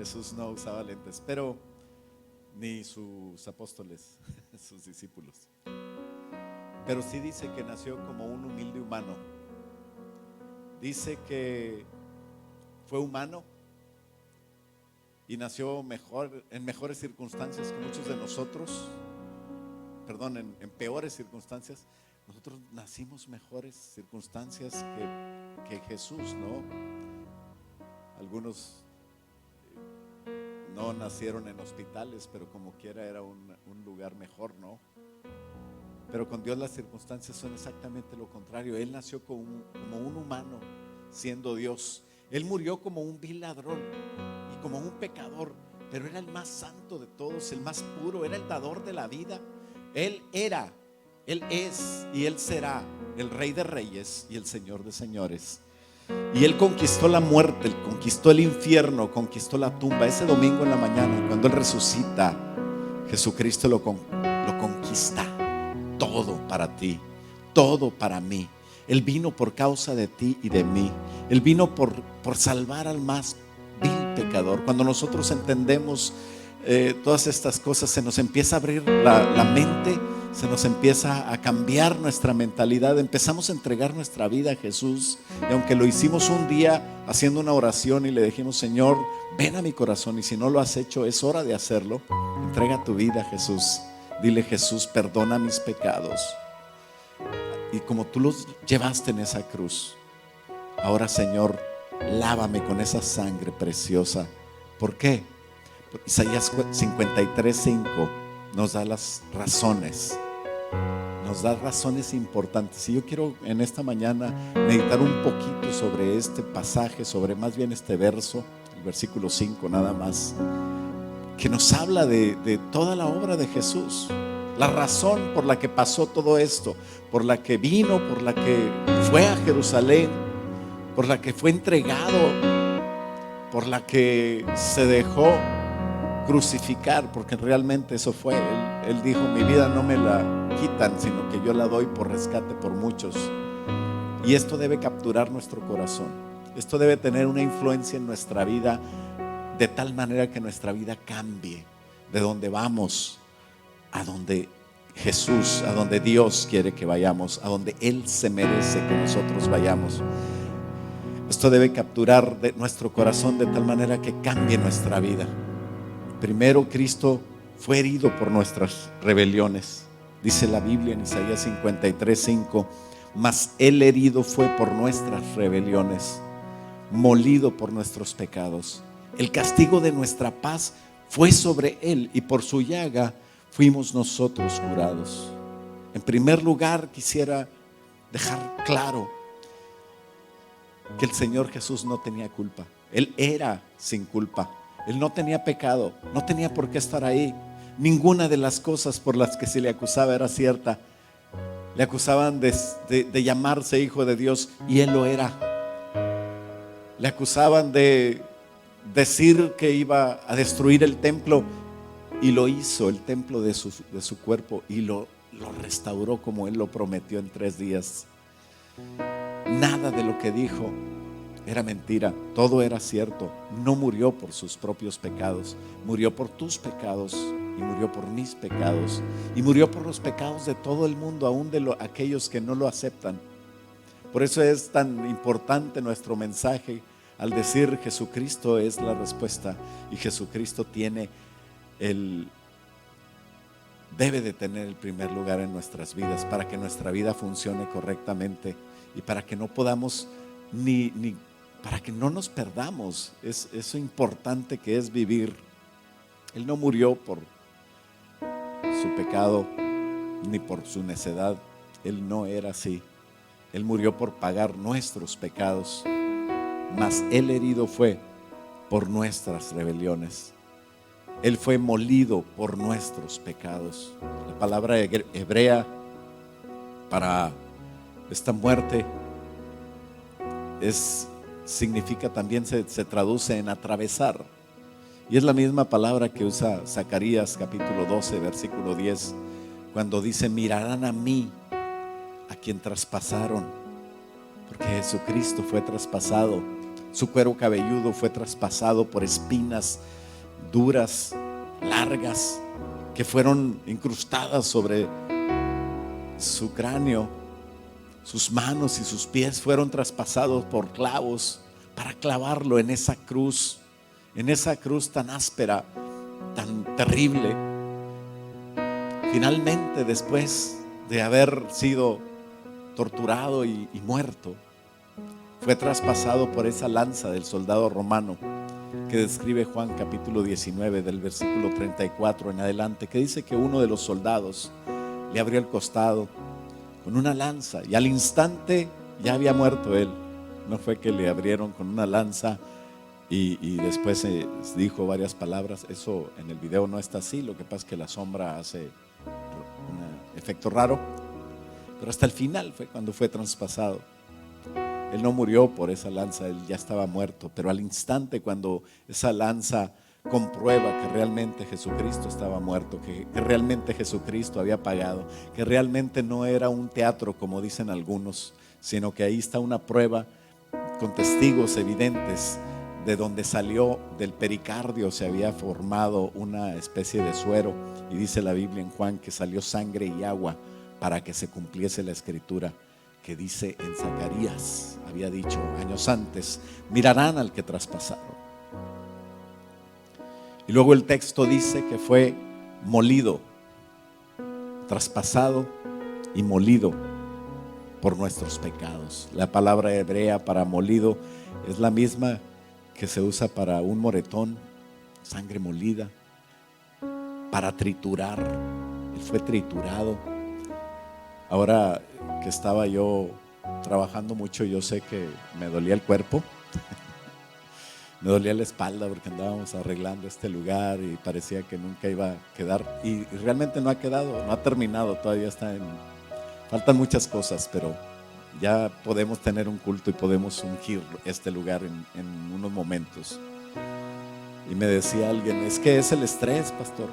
Jesús no usaba lentes, pero ni sus apóstoles, sus discípulos. Pero sí dice que nació como un humilde humano. Dice que fue humano y nació en mejores circunstancias que muchos de nosotros. Perdón, en peores circunstancias. Nosotros nacimos mejores circunstancias que Jesús, ¿no? Algunos no nacieron en hospitales, pero como quiera era un lugar mejor, ¿no? Pero con Dios las circunstancias son exactamente lo contrario. Él nació como un humano, siendo Dios. Él murió como un vil ladrón y como un pecador, pero era el más santo de todos, el más puro, era el dador de la vida. Él era, Él es y Él será el Rey de Reyes y el Señor de Señores. Y Él conquistó la muerte, Él conquistó el infierno, conquistó la tumba. Ese domingo en la mañana, cuando Él resucita, Jesucristo lo conquista. Todo para ti, todo para mí. Él vino por causa de ti y de mí. Él vino por salvar al más vil pecador. Cuando nosotros entendemos todas estas cosas, se nos empieza a abrir la mente, se nos empieza a cambiar nuestra mentalidad. Empezamos a entregar nuestra vida a Jesús. Y aunque lo hicimos un día haciendo una oración y le dijimos: Señor, ven a mi corazón, y si no lo has hecho, es hora de hacerlo. Entrega tu vida a Jesús. Dile: Jesús, perdona mis pecados. Y como tú los llevaste en esa cruz, ahora, Señor, lávame con esa sangre preciosa. ¿Por qué? Porque Isaías 53:5 nos da las razones. Nos da razones importantes. Y yo quiero en esta mañana meditar un poquito sobre este pasaje, sobre más bien este verso, el versículo 5 nada más, que nos habla de toda la obra de Jesús. La razón por la que pasó todo esto, por la que vino, por la que fue a Jerusalén, por la que fue entregado, por la que se dejó crucificar, porque realmente eso fue. Él dijo: mi vida no me la quitan, sino que yo la doy por rescate por muchos. Y esto debe capturar nuestro corazón. Esto debe tener una influencia en nuestra vida, de tal manera que nuestra vida cambie de donde vamos a donde Jesús, a donde Dios quiere que vayamos, a donde Él se merece que nosotros vayamos. Esto debe capturar de nuestro corazón de tal manera que cambie nuestra vida. Primero, Cristo fue herido por nuestras rebeliones. Dice la Biblia en Isaías 53:5: mas Él herido fue por nuestras rebeliones, molido por nuestros pecados. El castigo de nuestra paz fue sobre Él, y por su llaga fuimos nosotros curados. En primer lugar, quisiera dejar claro que el Señor Jesús no tenía culpa. Él era sin culpa. Él no tenía pecado, no tenía por qué estar ahí. Ninguna de las cosas por las que se le acusaba era cierta. Le acusaban de llamarse hijo de Dios, y Él lo era. Le acusaban de decir que iba a destruir el templo, y lo hizo, el templo de su cuerpo, y lo restauró como Él lo prometió en 3 días. Nada de lo que dijo era mentira, todo era cierto. No murió por sus propios pecados, murió por tus pecados, y murió por mis pecados, y murió por los pecados de todo el mundo, aún de aquellos que no lo aceptan. Por eso es tan importante nuestro mensaje al decir: Jesucristo es la respuesta, y Jesucristo debe de tener el primer lugar en nuestras vidas, para que nuestra vida funcione correctamente, y para que no podamos para que no nos perdamos. Es eso importante que es vivir. Él no murió por su pecado ni por su necedad. Él no era así. Él murió por pagar nuestros pecados, mas Él herido fue por nuestras rebeliones. Él fue molido por nuestros pecados. La palabra hebrea para esta muerte significa también, se traduce en atravesar. Y es la misma palabra que usa Zacarías capítulo 12 versículo 10, cuando dice: mirarán a mí, a quien traspasaron. Porque Jesucristo fue traspasado Su cuero cabelludo fue traspasado por espinas duras, largas, que fueron incrustadas sobre su cráneo. Sus manos y sus pies fueron traspasados por clavos para clavarlo en esa cruz tan áspera, tan terrible. Finalmente, después de haber sido torturado y muerto, fue traspasado por esa lanza del soldado romano que describe Juan capítulo 19 del versículo 34 en adelante, que dice que uno de los soldados le abrió el costado con una lanza y al instante ya había muerto él. No fue que le abrieron con una lanza y después dijo varias palabras. Eso en el video no está así, lo que pasa es que la sombra hace un efecto raro, pero hasta el final fue cuando fue traspasado. Él no murió por esa lanza, él ya estaba muerto, pero al instante cuando esa lanza comprueba que realmente Jesucristo estaba muerto, que realmente Jesucristo había pagado, que realmente no era un teatro como dicen algunos, sino que ahí está una prueba con testigos evidentes de donde salió del pericardio, se había formado una especie de suero, y dice la Biblia en Juan que salió sangre y agua para que se cumpliese la escritura que dice en Zacarías, había dicho años antes: mirarán al que traspasaron. Y luego el texto dice que fue molido, traspasado y molido por nuestros pecados. La palabra hebrea para molido es la misma que se usa para un moretón, sangre molida, para triturar. Él fue triturado. Ahora que estaba yo trabajando mucho, yo sé que me dolía el cuerpo. Me dolía la espalda porque andábamos arreglando este lugar y parecía que nunca iba a quedar. Y realmente no ha quedado, no ha terminado, todavía faltan muchas cosas, pero ya podemos tener un culto y podemos ungir este lugar en unos momentos. Y me decía alguien: es que es el estrés, pastor.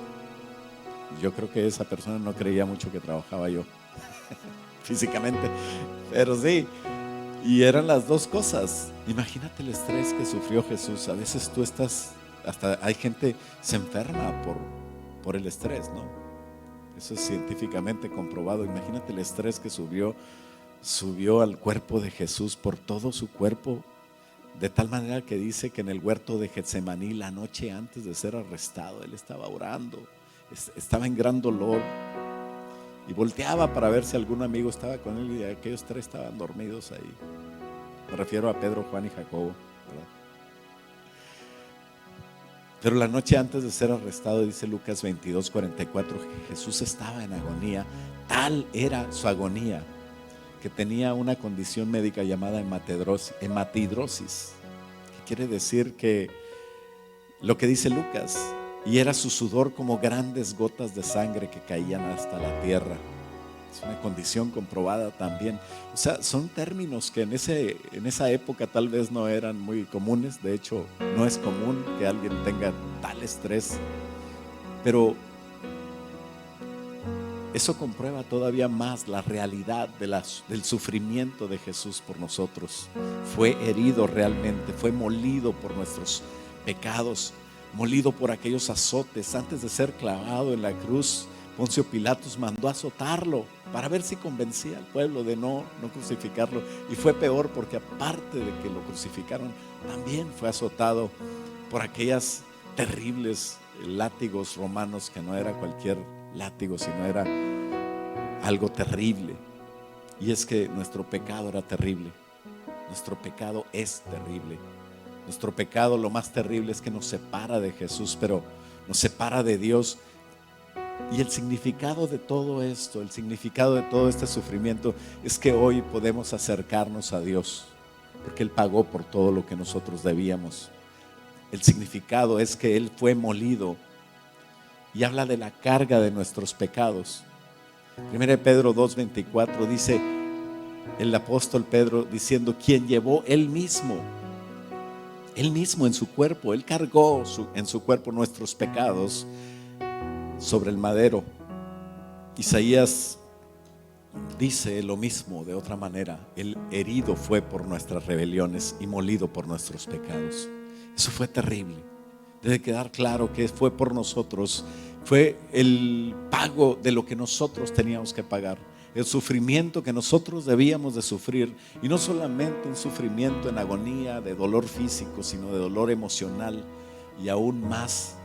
Yo creo que esa persona no creía mucho que trabajaba yo físicamente, pero sí. Y eran las dos cosas. Imagínate el estrés que sufrió Jesús. A veces hasta hay gente se enferma por el estrés, ¿no? Eso es científicamente comprobado. Imagínate el estrés que subió al cuerpo de Jesús, por todo su cuerpo, de tal manera que dice que en el huerto de Getsemaní, la noche antes de ser arrestado, él estaba orando, estaba en gran dolor y volteaba para ver si algún amigo estaba con él, y aquellos tres estaban dormidos ahí. Me refiero a Pedro, Juan y Jacobo, ¿verdad? Pero la noche antes de ser arrestado, dice Lucas 22:44, que Jesús estaba en agonía. Tal era su agonía que tenía una condición médica llamada hematidrosis, que quiere decir que lo que dice Lucas, y era su sudor como grandes gotas de sangre que caían hasta la tierra. Es una condición comprobada también. O sea, son términos que en esa época tal vez no eran muy comunes. De hecho, no es común que alguien tenga tal estrés, pero eso comprueba todavía más la realidad del sufrimiento de Jesús por nosotros. Fue herido realmente, fue molido por nuestros pecados, molido por aquellos azotes. Antes de ser clavado en la cruz, Poncio Pilatos mandó azotarlo para ver si convencía al pueblo de no crucificarlo. Y fue peor, porque aparte de que lo crucificaron, también fue azotado por aquellas terribles látigos romanos, que no era cualquier látigo, sino era algo terrible. Y es que nuestro pecado era terrible. Nuestro pecado es terrible. Nuestro pecado, lo más terrible, es que nos separa de Jesús, pero nos separa de Dios. Y el significado de todo esto, el significado de todo este sufrimiento, es que hoy podemos acercarnos a Dios, porque Él pagó por todo lo que nosotros debíamos. El significado es que Él fue molido, y habla de la carga de nuestros pecados. 1 Pedro 2:24 dice el apóstol Pedro diciendo: quien llevó él mismo en su cuerpo, Él cargó en su cuerpo nuestros pecados sobre el madero. Isaías dice lo mismo de otra manera: el herido fue por nuestras rebeliones y molido por nuestros pecados. Eso fue terrible. Debe quedar claro que fue por nosotros, fue el pago de lo que nosotros teníamos que pagar, el sufrimiento que nosotros debíamos de sufrir, y no solamente un sufrimiento en agonía de dolor físico, sino de dolor emocional y aún más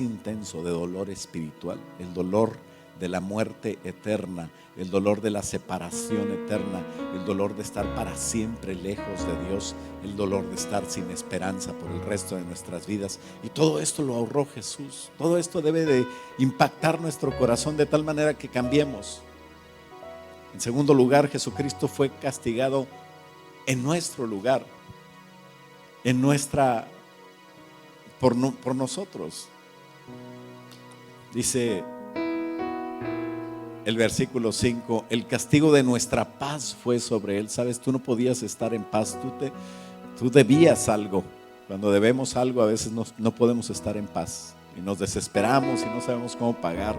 intenso, de dolor espiritual, el dolor de la muerte eterna, el dolor de la separación eterna, el dolor de estar para siempre lejos de Dios, el dolor de estar sin esperanza por el resto de nuestras vidas. Y todo esto lo ahorró Jesús. Todo esto debe de impactar nuestro corazón de tal manera que cambiemos. En segundo lugar, Jesucristo fue castigado en nuestro lugar, por nosotros. Dice el versículo 5: el castigo de nuestra paz fue sobre él. Sabes, tú no podías estar en paz, tú debías algo. Cuando debemos algo, a veces no podemos estar en paz y nos desesperamos y no sabemos cómo pagar.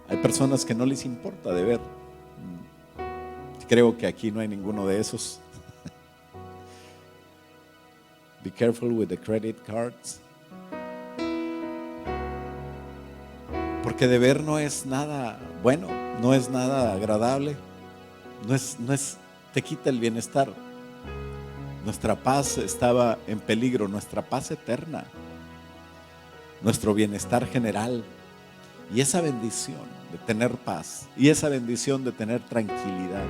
Hay personas que no les importa deber. Creo que aquí no hay ninguno de esos. Be careful with the credit cards. Porque deber no es nada bueno, no es nada agradable, te quita el bienestar. Nuestra paz estaba en peligro, nuestra paz eterna, nuestro bienestar general. Y esa bendición de tener paz, y esa bendición de tener tranquilidad,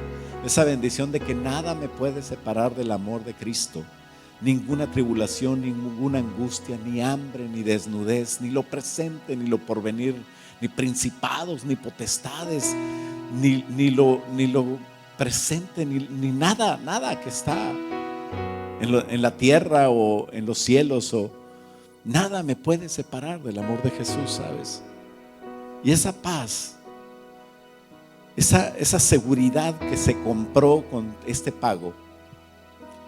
esa bendición de que nada me puede separar del amor de Cristo, ninguna tribulación, ninguna angustia, ni hambre, ni desnudez, ni lo presente, ni lo porvenir, ni principados, ni potestades, ni lo presente, ni nada que está en la tierra o en los cielos, o nada me puede separar del amor de Jesús, ¿sabes? Y esa paz, esa seguridad que se compró con este pago,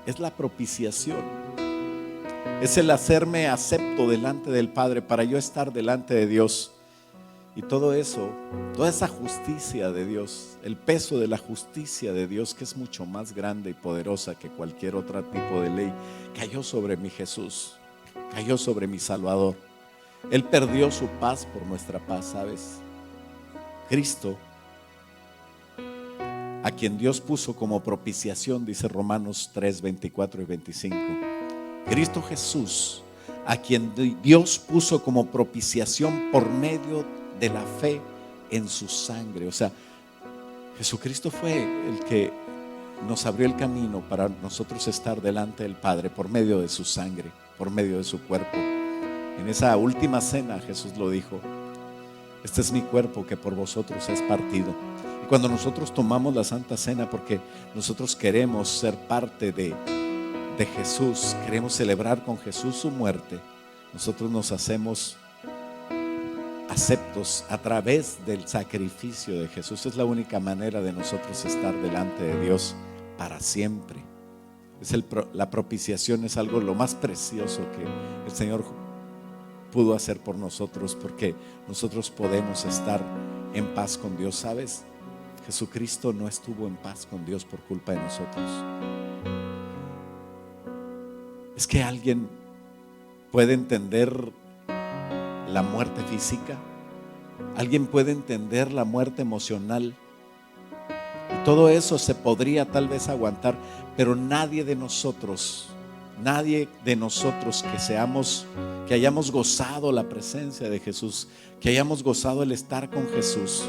es la propiciación. Es el hacerme acepto delante del Padre para yo estar delante de Dios. Y todo eso, toda esa justicia de Dios, el peso de la justicia de Dios, que es mucho más grande y poderosa que cualquier otro tipo de ley, cayó sobre mi Jesús, cayó sobre mi Salvador. Él perdió su paz por nuestra paz, ¿sabes? Cristo, a quien Dios puso como propiciación, dice Romanos 3, 24 y 25. Cristo Jesús, a quien Dios puso como propiciación por medio de la fe en su sangre. O sea, Jesucristo fue el que nos abrió el camino para nosotros estar delante del Padre por medio de su sangre, por medio de su cuerpo. En esa última cena Jesús lo dijo: este es mi cuerpo que por vosotros es partido. Y cuando nosotros tomamos la Santa Cena, porque nosotros queremos ser parte de Jesús, queremos celebrar con Jesús su muerte, nosotros nos hacemos aceptos a través del sacrificio de Jesús. Es la única manera de nosotros estar delante de Dios para siempre. La propiciación es algo lo más precioso que el Señor pudo hacer por nosotros, porque nosotros podemos estar en paz con Dios. ¿Sabes? Jesucristo no estuvo en paz con Dios por culpa de nosotros. Es que alguien puede entender la muerte física, alguien puede entender la muerte emocional, y todo eso se podría tal vez aguantar, pero nadie de nosotros que hayamos gozado la presencia de Jesús, que hayamos gozado el estar con Jesús,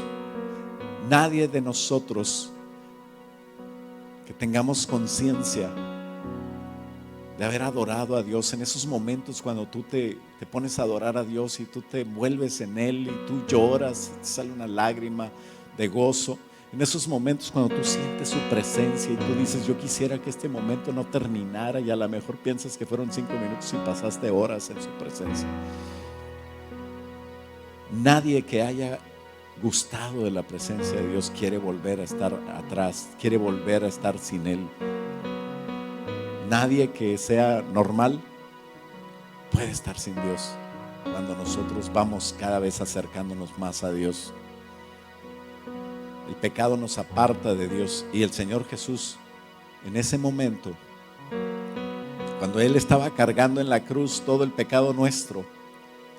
nadie de nosotros que tengamos conciencia de haber adorado a Dios en esos momentos cuando tú te pones a adorar a Dios y tú te envuelves en Él y tú lloras, te sale una lágrima de gozo. En esos momentos cuando tú sientes su presencia y tú dices: yo quisiera que este momento no terminara, y a lo mejor piensas que fueron 5 minutos y pasaste horas en su presencia. Nadie que haya gustado de la presencia de Dios quiere volver a estar atrás, quiere volver a estar sin Él. Nadie que sea normal puede estar sin Dios cuando nosotros vamos cada vez acercándonos más a Dios. El pecado nos aparta de Dios. Y el Señor Jesús, en ese momento, cuando Él estaba cargando en la cruz todo el pecado nuestro,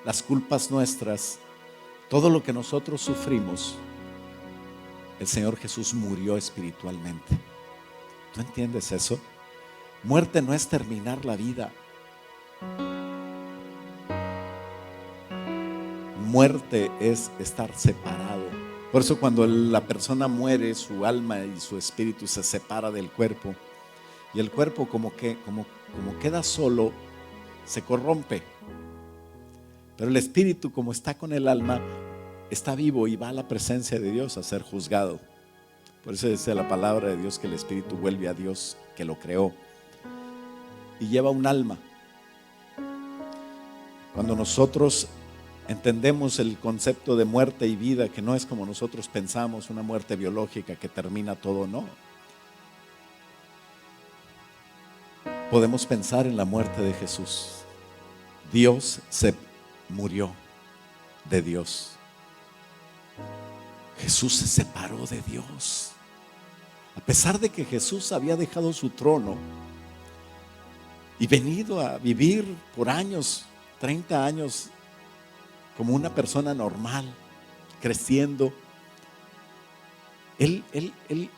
las culpas nuestras, todo lo que nosotros sufrimos, el Señor Jesús murió espiritualmente. ¿Tú entiendes eso? Muerte no es terminar la vida. Muerte es estar separado. Por eso cuando la persona muere, su alma y su espíritu se separa del cuerpo. Y el cuerpo como queda solo, se corrompe. Pero el espíritu, como está con el alma, está vivo y va a la presencia de Dios a ser juzgado. Por eso dice la palabra de Dios que el espíritu vuelve a Dios que lo creó y lleva un alma. Cuando nosotros entendemos el concepto de muerte y vida, que no es como nosotros pensamos, una muerte biológica que termina todo, no. Podemos pensar en la muerte de Jesús. Dios se murió de Dios. Jesús se separó de Dios. A pesar de que Jesús había dejado su trono y venido a vivir por años, 30 años, como una persona normal, creciendo,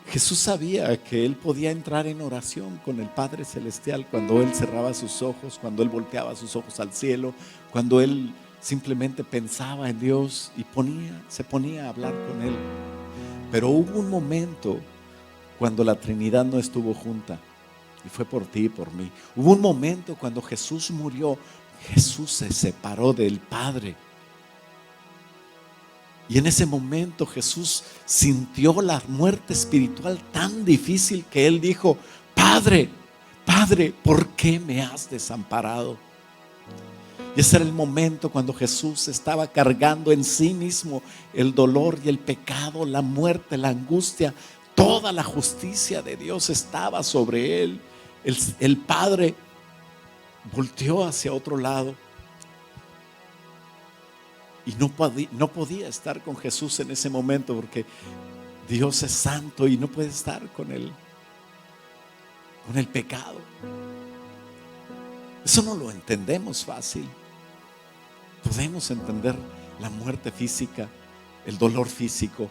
Jesús sabía que Él podía entrar en oración con el Padre Celestial cuando Él cerraba sus ojos, cuando Él volteaba sus ojos al cielo, cuando Él simplemente pensaba en Dios y se ponía a hablar con Él. Pero hubo un momento cuando la Trinidad no estuvo junta, y fue por ti y por mí. Hubo un momento cuando Jesús murió, Jesús se separó del Padre. Y en ese momento Jesús sintió la muerte espiritual tan difícil que Él dijo: Padre, Padre, ¿por qué me has desamparado? Y ese era el momento cuando Jesús estaba cargando en sí mismo el dolor y el pecado, la muerte, la angustia. Toda la justicia de Dios estaba sobre Él. El Padre volteó hacia otro lado y no podía estar con Jesús en ese momento, porque Dios es santo y no puede estar con el pecado. Eso no lo entendemos fácil. Podemos entender la muerte física, el dolor físico,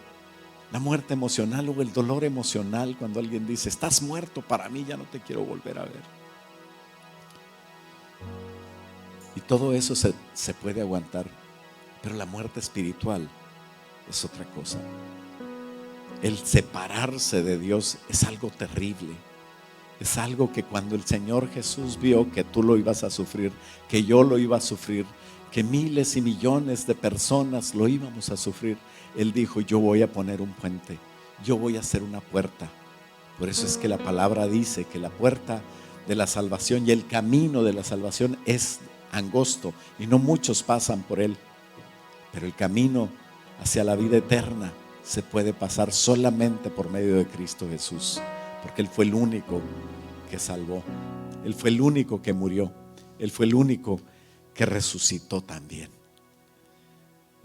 la muerte emocional o el dolor emocional, cuando alguien dice: estás muerto para mí, ya no te quiero volver a ver. Y todo eso se puede aguantar. Pero la muerte espiritual es otra cosa. El separarse de Dios es algo terrible. Es algo que cuando el Señor Jesús vio que tú lo ibas a sufrir, que yo lo iba a sufrir, que miles y millones de personas lo íbamos a sufrir, Él dijo: yo voy a poner un puente, yo voy a hacer una puerta. Por eso es que la palabra dice que la puerta de la salvación y el camino de la salvación es angosto y no muchos pasan por él. Pero el camino hacia la vida eterna se puede pasar solamente por medio de Cristo Jesús, porque Él fue el único que salvó. Él fue el único que murió. Él fue el único que resucitó también.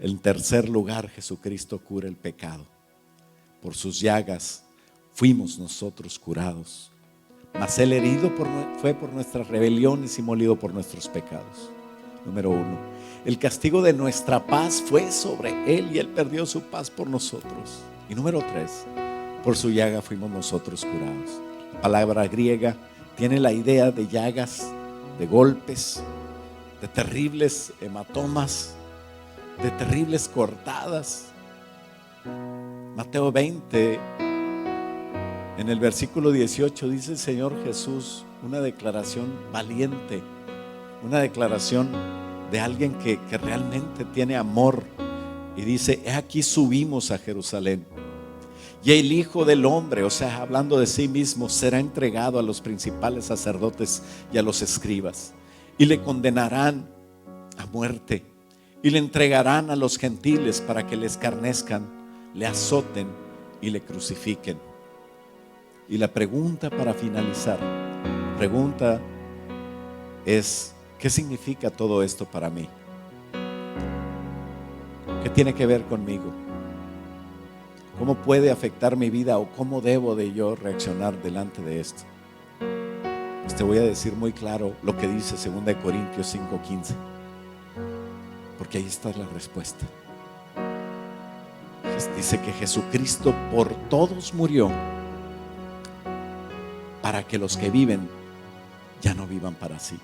En tercer lugar, Jesucristo cura el pecado. Por sus llagas fuimos nosotros curados. Mas Él herido fue por nuestras rebeliones y molido por nuestros pecados. Número 1. El castigo de nuestra paz fue sobre Él y Él perdió su paz por nosotros. Y número 3. Por su llaga fuimos nosotros curados. La palabra griega tiene la idea de llagas, de golpes, de terribles hematomas, de terribles cortadas. Mateo 20, en el versículo 18, dice el Señor Jesús una declaración valiente, una declaración de alguien que realmente tiene amor, y dice: he aquí subimos a Jerusalén, y el Hijo del Hombre, o sea, hablando de sí mismo, será entregado a los principales sacerdotes y a los escribas, y le condenarán a muerte, y le entregarán a los gentiles para que le escarnezcan, le azoten y le crucifiquen. Y la pregunta para finalizar, la pregunta es: ¿qué significa todo esto para mí? ¿Qué tiene que ver conmigo? ¿Cómo puede afectar mi vida o cómo debo de yo reaccionar delante de esto? Pues te voy a decir muy claro lo que dice 2 Corintios 5:15, porque ahí está la respuesta. Dice que Jesucristo por todos murió, para que los que viven ya no vivan para sí.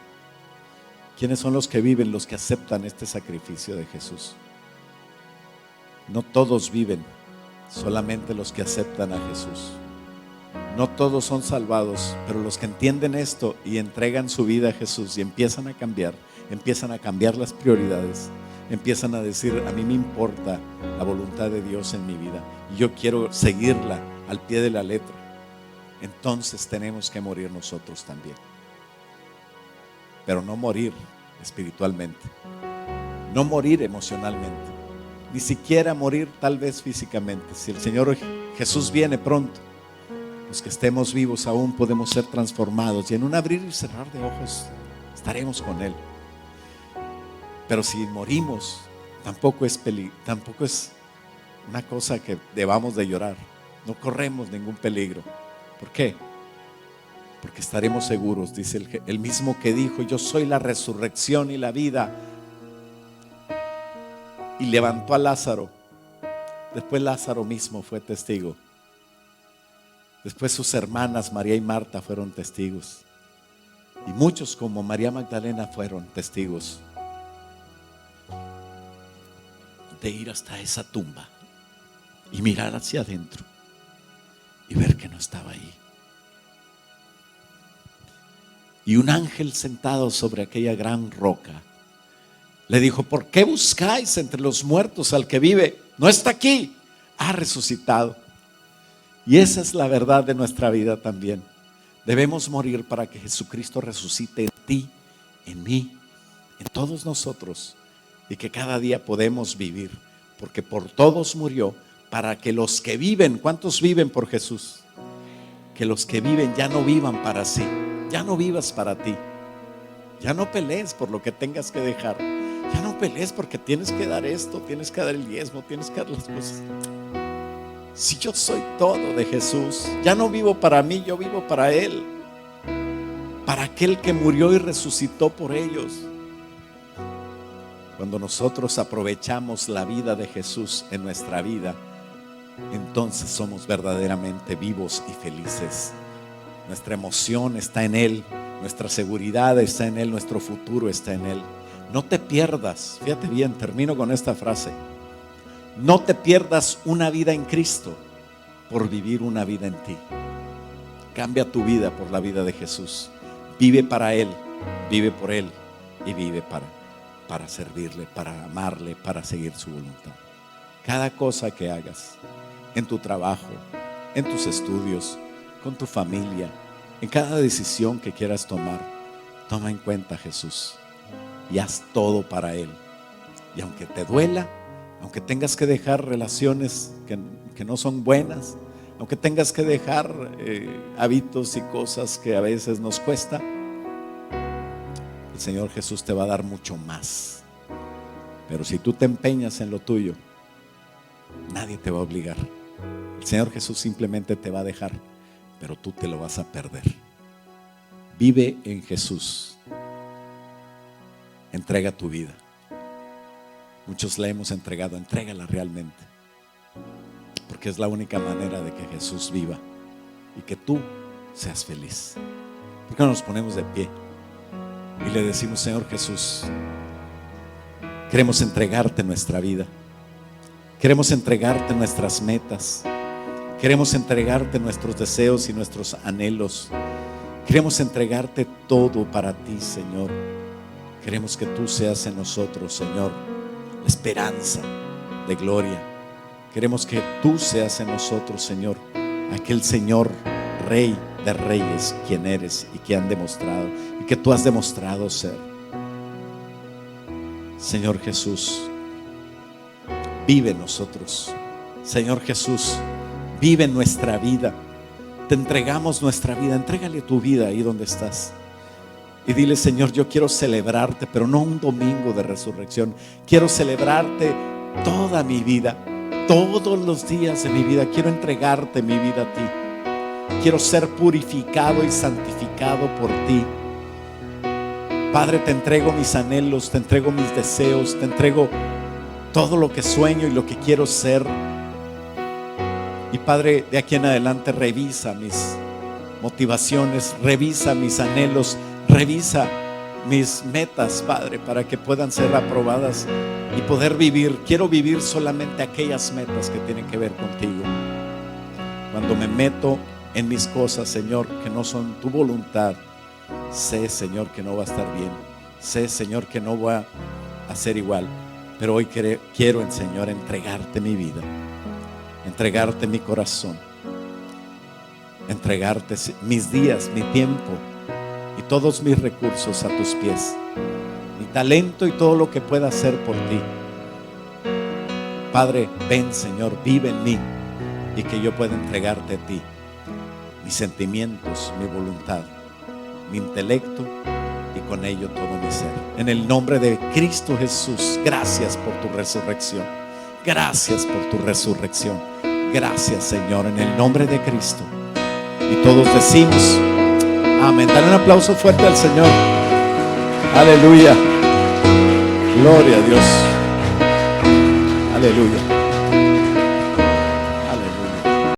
¿Quiénes son los que viven? Los que aceptan este sacrificio de Jesús. No todos viven, solamente los que aceptan a Jesús. No todos son salvados, pero los que entienden esto y entregan su vida a Jesús y empiezan a cambiar las prioridades, empiezan a decir: a mí me importa la voluntad de Dios en mi vida y yo quiero seguirla al pie de la letra. Entonces tenemos que morir nosotros también, pero no morir espiritualmente, no morir emocionalmente, ni siquiera morir tal vez físicamente. Si el Señor Jesús viene pronto, los que estemos vivos aún podemos ser transformados y en un abrir y cerrar de ojos estaremos con Él. Pero si morimos, tampoco es una cosa que debamos de llorar. No corremos ningún peligro. ¿Por qué? Porque estaremos seguros, dice el mismo que dijo: yo soy la resurrección y la vida, y levantó a Lázaro. Después Lázaro mismo fue testigo. Después sus hermanas María y Marta fueron testigos, y muchos como María Magdalena fueron testigos de ir hasta esa tumba y mirar hacia adentro y ver que no estaba ahí. Y un ángel sentado sobre aquella gran roca le dijo: ¿por qué buscáis entre los muertos al que vive? No está aquí, ha resucitado. Y esa es la verdad de nuestra vida también. Debemos morir para que Jesucristo resucite en ti, en mí, en todos nosotros, y que cada día podemos vivir, porque por todos murió, para que los que viven, ¿cuántos viven por Jesús? Que los que viven ya no vivan para sí, ya no vivas para ti, ya no pelees por lo que tengas que dejar, ya no pelees porque tienes que dar esto, tienes que dar el diezmo, tienes que dar las cosas. Si yo soy todo de Jesús, ya no vivo para mí, yo vivo para Él, para aquel que murió y resucitó por ellos. Cuando nosotros aprovechamos la vida de Jesús en nuestra vida, entonces somos verdaderamente vivos y felices. Nuestra emoción está en Él, nuestra seguridad está en Él, nuestro futuro está en Él. No te pierdas, fíjate bien, termino con esta frase: no te pierdas una vida en Cristo por vivir una vida en ti. Cambia tu vida por la vida de Jesús. Vive para Él, vive por Él y vive para servirle, para amarle, para seguir su voluntad. Cada cosa que hagas, en tu trabajo, en tus estudios, con tu familia, en cada decisión que quieras tomar, toma en cuenta a Jesús y haz todo para Él. Y aunque te duela, aunque tengas que dejar relaciones que no son buenas, aunque tengas que dejar hábitos y cosas que a veces nos cuesta, el Señor Jesús te va a dar mucho más. Pero si tú te empeñas en lo tuyo, nadie te va a obligar. El Señor Jesús simplemente te va a dejar, pero tú te lo vas a perder. Vive en Jesús. Entrega tu vida. Muchos la hemos entregado, entrégala realmente, porque es la única manera de que Jesús viva y que tú seas feliz. ¿Por qué no nos ponemos de pie y le decimos: Señor Jesús, queremos entregarte nuestra vida, queremos entregarte nuestras metas, queremos entregarte nuestros deseos y nuestros anhelos, queremos entregarte todo para ti, Señor. Queremos que tú seas en nosotros, Señor, la esperanza de gloria. Queremos que tú seas en nosotros, Señor, aquel Señor, Rey de reyes, quien eres y que han demostrado y que tú has demostrado ser. Señor Jesús, vive en nosotros. Señor Jesús, vive en nuestra vida. Te entregamos nuestra vida. Entrégale tu vida ahí donde estás. Y dile: Señor, yo quiero celebrarte, pero no un domingo de resurrección. Quiero celebrarte toda mi vida. todos los días de mi vida. Quiero entregarte mi vida a ti. Quiero ser purificado y santificado por ti. Padre, te entrego mis anhelos, te entrego mis deseos, te entrego todo lo que sueño y lo que quiero ser. Y Padre, de aquí en adelante revisa mis motivaciones, revisa mis anhelos, revisa mis metas, Padre, para que puedan ser aprobadas y poder vivir. Quiero vivir solamente aquellas metas que tienen que ver contigo. Cuando me meto en mis cosas, Señor, que no son tu voluntad, sé, Señor, que no va a estar bien. Sé, Señor, que no voy a ser igual. Pero hoy quiero, Señor, entregarte mi vida, entregarte mi corazón, entregarte mis días, mi tiempo y todos mis recursos a tus pies, mi talento y todo lo que pueda hacer por ti. Padre, ven, Señor, vive en mí y que yo pueda entregarte a ti mis sentimientos, mi voluntad, mi intelecto y con ello todo mi ser. En el nombre de Cristo Jesús, gracias por tu resurrección. Gracias por tu resurrección. Gracias, Señor, en el nombre de Cristo. Y todos decimos amén. Dale un aplauso fuerte al Señor. Aleluya. Gloria a Dios. Aleluya.